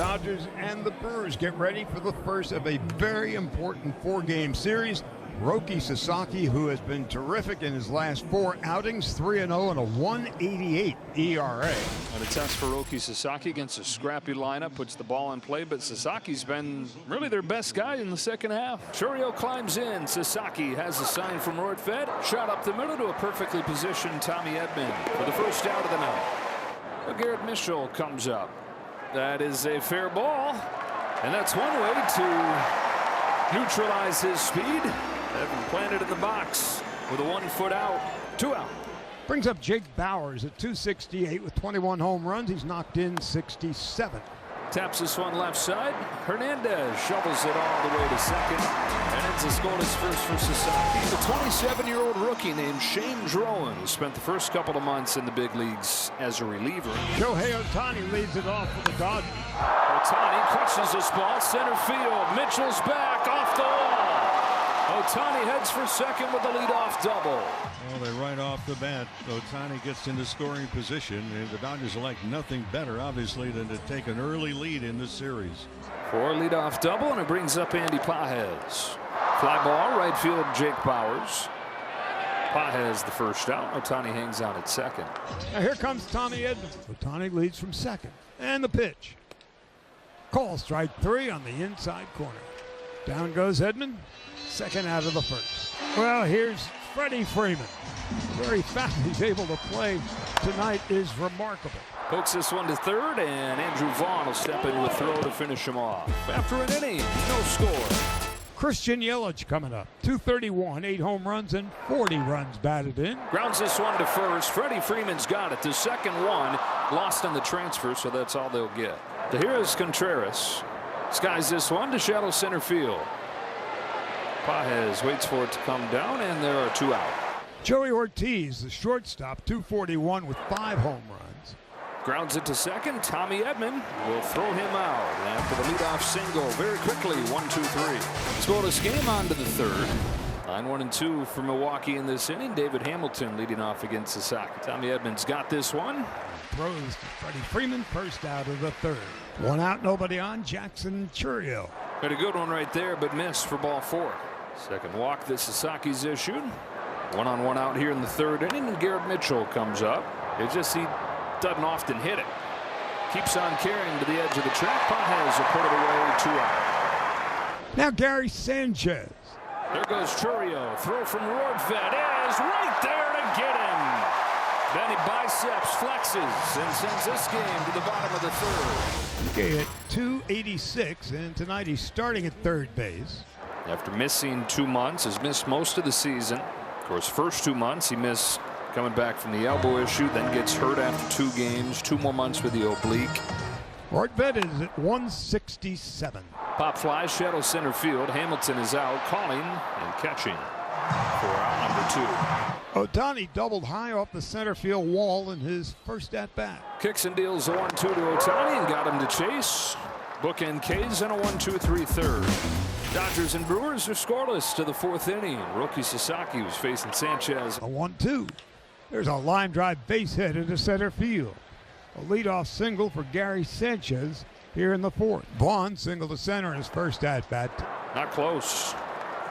Dodgers and the Brewers get ready for the first of a very important four-game series. Roki Sasaki, who has been terrific in his last 4 outings, 3-0 and a 1.88 ERA. And a test for Roki Sasaki against a scrappy lineup, puts the ball in play, but Sasaki's been really their best guy in the second half. Churio climbs in. Sasaki has a sign from Rortvedt. Shot up the middle to a perfectly positioned Tommy Edman for the first out of the night. Well, Garrett Mitchell comes up. That is a fair ball, and that's one way to neutralize his speed. Evan planted in the box with a 1 foot out, 2 out. Brings up Jake Bauers at 268 with 21 home runs. He's knocked in 67. Taps this one left side. Hernandez shovels it all the way to second. And it's a scoreless first for Sasaki. The 27-year-old rookie named Shane Drowan, who spent the first couple of months in the big leagues as a reliever. Shohei Ohtani leads it off for the Dodgers. Ohtani crushes this ball, center field. Mitchell's back, off the wall. Ohtani heads for second with the leadoff double. Well, they right off the bat, Ohtani gets into scoring position, and the Dodgers like nothing better, obviously, than to take an early lead in this series. For a leadoff double, and it brings up Andy Pages. Fly ball, right field, Jake Bauers. Pages the first out. Ohtani hangs out at second. Now here comes Tommy Edman. Ohtani leads from second. And the pitch. Call strike 3 on the inside corner. Down goes Edman. Second out of the first. Well, here's Freddie Freeman. Very fast he's able to play tonight is remarkable. Pokes this one to third, and Andrew Vaughn will step into a throw to finish him off. After an inning, no score. Christian Yelich coming up. 231, 8 home runs and 40 runs batted in. Grounds this one to first. Freddie Freeman's got it. The second one lost on the transfer, so that's all they'll get. Here is Contreras. Skies this one to shallow center field. Pages waits for it to come down, and there are 2 out. Joey Ortiz, the shortstop, 241 with 5 home runs. Grounds it to second. Tommy Edman will throw him out after the leadoff single very quickly. 1-2-3. Scoreless game on to the third. 9-1-2 for Milwaukee in this inning. David Hamilton leading off against Sasaki. Tommy Edman's got this one. Throws to Freddie Freeman, first out of the third. 1 out, nobody on. Jackson Churio. Had a good one right there, but missed for ball 4. Second walk that Sasaki's issued. 1-on-1 out here in the third inning, and Garrett Mitchell comes up. It just he doesn't often hit it. Keeps on carrying to the edge of the track. Pages will put it away, 2 out. Now Gary Sanchez. There goes Churio. Throw from Rortvedt is right there to get him. Then he biceps, flexes, and sends this game to the bottom of the third. Okay, at 286, and tonight he's starting at third base. After missing 2 months, has missed most of the season. Of course, first 2 months he missed coming back from the elbow issue, then gets hurt after 2 games, 2 more months with the oblique. Rortvedt is at 167. Pop fly, shadow center field. Hamilton is out, calling and catching for out number 2. Ohtani doubled high off the center field wall in his first at-bat. Kicks and deals a 1-2 to Ohtani and got him to chase. Bookend K's and a 1-2-3 third. Dodgers and Brewers are scoreless to the 4th inning. Roki Sasaki was facing Sanchez. A 1-2. There's a line drive base hit into center field. A leadoff single for Gary Sanchez here in the 4th. Vaughn single to center in his first at-bat. Not close.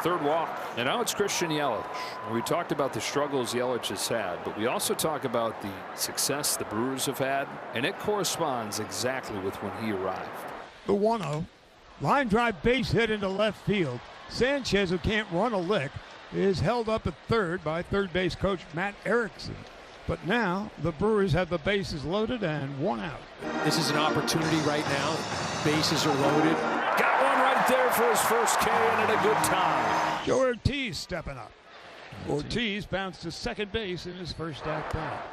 Third walk. And now it's Christian Yelich. We talked about the struggles Yelich has had, but we also talk about the success the Brewers have had, and it corresponds exactly with when he arrived. The 1-0. Line drive base hit into left field. Sanchez, who can't run a lick, is held up at third by third base coach Matt Erickson. But now the Brewers have the bases loaded and 1 out. This is an opportunity right now. Bases are loaded. Got one right there for his first K, and at a good time. Joe Ortiz stepping up. Ortiz bounced to second base in his first at-bat.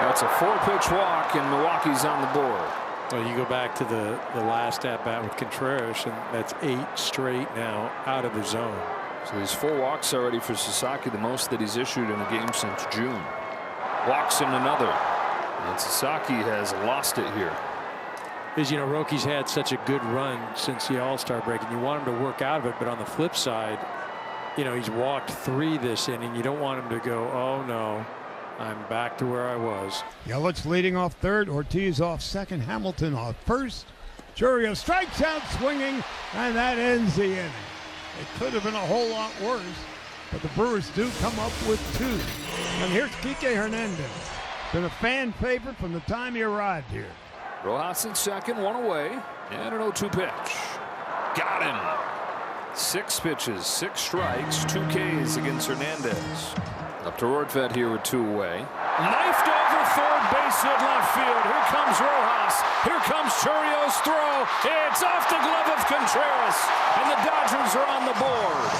That's a 4-pitch walk, and Milwaukee's on the board. Well, you go back to the last at-bat with Contreras, and that's 8 straight now out of the zone. So there's 4 walks already for Sasaki, the most that he's issued in a game since June. Walks in another, and Sasaki has lost it here. As you know, Roki's had such a good run since the All-Star break, and you want him to work out of it, but on the flip side, you know, he's walked 3 this inning. You don't want him to go, oh no, I'm back to where I was. Yelich leading off third, Ortiz off second, Hamilton off first, Chourio strikes out swinging, and that ends the inning. It could have been a whole lot worse, but the Brewers do come up with 2. And here's Kike Hernandez. Been a fan favorite from the time he arrived here. Rojas in second, 1 away, and an 0-2 pitch. Got him. 6 pitches, 6 strikes, 2 Ks against Hernandez. Up to Rortvedt here with 2 away. Knifed over third base hit left field. Here comes Rojas. Here comes Chourio's throw. It's off the glove of Contreras, and the Dodgers are on the board.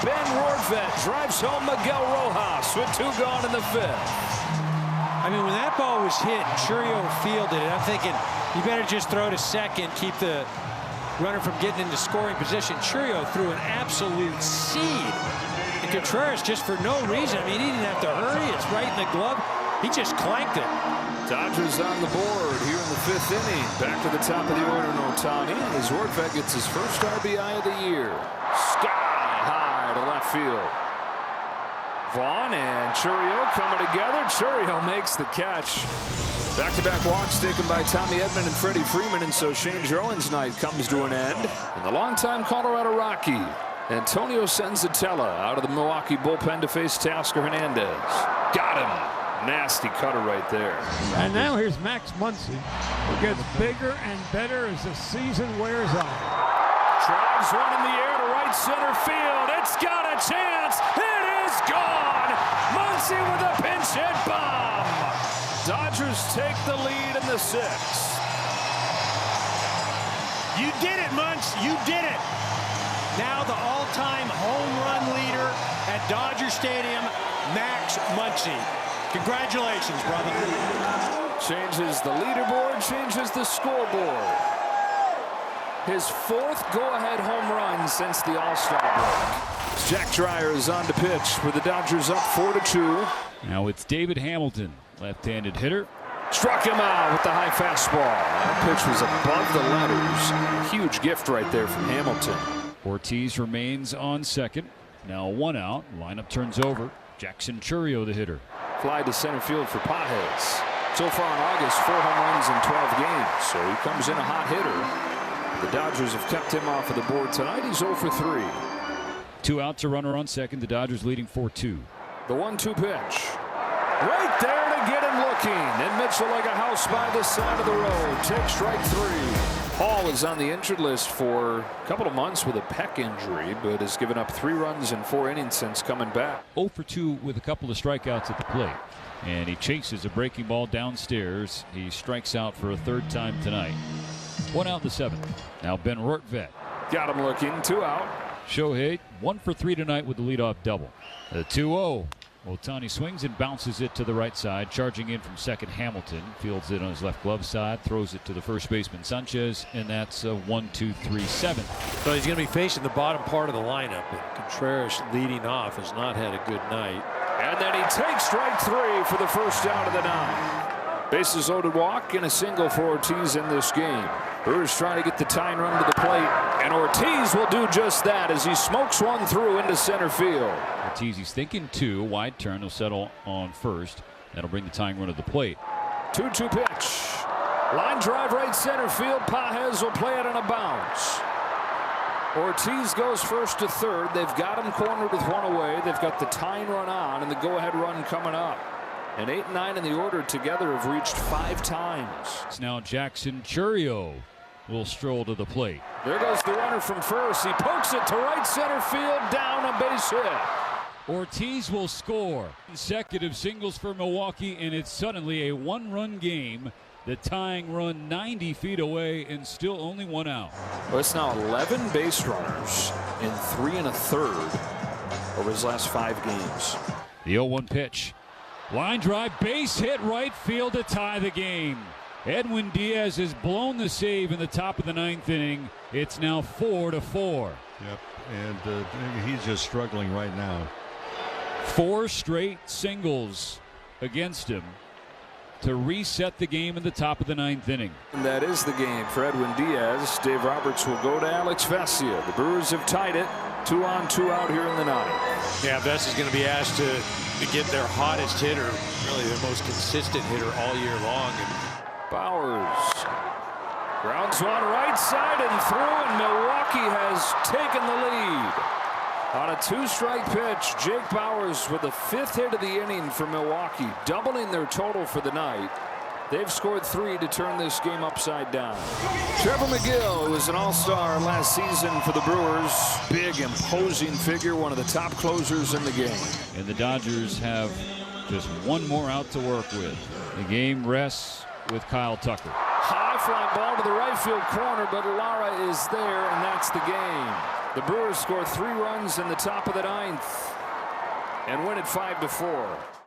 Ben Rortvedt drives home Miguel Rojas with 2 gone in the 5th. I mean, when that ball was hit, Chourio fielded it. I'm thinking, you better just throw to second, keep the runner from getting into scoring position. Chourio threw an absolute seed. And Contreras, just for no reason, I mean, he didn't have to hurry. It's right in the glove. He just clanked it. Dodgers on the board here in the 5th inning. Back to the top of the order, Ohtani, as Rortvedt gets his first RBI of the year. Sky high to left field. Vaughn and Chourio coming together. Chourio makes the catch. Back-to-back walks taken by Tommy Edman and Freddie Freeman, and so Shane Drowan's night comes to an end. And the longtime Colorado Rocky, Antonio Senzatella, out of the Milwaukee bullpen to face Teoscar Hernandez. Got him. Nasty cutter right there. And now here's Max Muncy, who gets bigger and better as the season wears on. Drives one in the air to right center field. It's got a chance. It is gone. Muncy with a pinch hit bomb. Dodgers take the lead in the 6th. You did it, Munch. You did it. Now the all-time home run leader at Dodger Stadium, Max Muncy. Congratulations, brother. Changes the leaderboard, changes the scoreboard. His 4th go-ahead home run since the All-Star break. Jack Dreyer is on to pitch with the Dodgers up 4-2. Now it's David Hamilton, left-handed hitter. Struck him out with the high fastball. That pitch was above the letters. Huge gift right there from Hamilton. Ortiz remains on second. Now 1 out. Lineup turns over. Jackson Chourio, the hitter. Fly to center field for Pages. So far in August, 4 home runs in 12 games. So he comes in a hot hitter. The Dodgers have kept him off of the board tonight. He's 0 for 3. 2 outs, a runner on second. The Dodgers leading 4-2. The 1-2 pitch. Right there to get him looking. And Mitchell, like a house by the side of the road, takes strike 3. Hall is on the injured list for a couple of months with a pec injury, but has given up 3 runs in 4 innings since coming back. 0 for 2 with a couple of strikeouts at the plate. And he chases a breaking ball downstairs. He strikes out for a 3rd time tonight. 1 out in the 7th. Now Ben Rortvedt. Got him looking. 2 out. Shohei 1 for 3 tonight with the leadoff double. The 2-0. Ohtani swings and bounces it to the right side. Charging in from second, Hamilton fields it on his left glove side, throws it to the first baseman Sanchez, and that's a 1-2-3-7. So he's going to be facing the bottom part of the lineup, and Contreras leading off has not had a good night. And then he takes strike 3 for the first out of the 9. Bases loaded walk and a single for Ortiz in this game. Brewers trying to get the tying run to the plate, and Ortiz will do just that as he smokes one through into center field. Ortiz, he's thinking 2, wide turn, he'll settle on first. That'll bring the tying run to the plate. 2-2 pitch. Line drive right center field. Pages will play it on a bounce. Ortiz goes first to third. They've got him cornered with 1 away. They've got the tying run on and the go-ahead run coming up. And 8 and 9 in the order together have reached 5 times. It's now Jackson Chourio will stroll to the plate. There goes the runner from first. He pokes it to right center field, down a base hit. Ortiz will score. Consecutive singles for Milwaukee, and it's suddenly a 1-run game. The tying run 90 feet away and still only 1 out. Well, it's now 11 base runners in 3 1/3 over his last 5 games. The 0-1 pitch. Line drive, base hit right field to tie the game. Edwin Diaz has blown the save in the top of the 9th inning. It's now 4-4. Yep, and he's just struggling right now. 4 straight singles against him to reset the game in the top of the 9th inning. And that is the game for Edwin Diaz. Dave Roberts will go to Alex Vesia. The Brewers have tied it. 2 on, 2 out here in the 9th. Yeah, Vesia's going to be asked to get their hottest hitter, really their most consistent hitter all year long. And Bowers Grounds one right side and through, and Milwaukee has taken the lead. On a 2-strike pitch, Jake Bauers with the 5th hit of the inning for Milwaukee, doubling their total for the night. They've scored 3 to turn this game upside down. Trevor McGill, who was an all-star last season for the Brewers, big, imposing figure, one of the top closers in the game. And the Dodgers have just one more out to work with. The game rests with Kyle Tucker. High fly ball to the right field corner, but Lara is there, and that's the game. The Brewers score 3 runs in the top of the 9th and win it 5-4.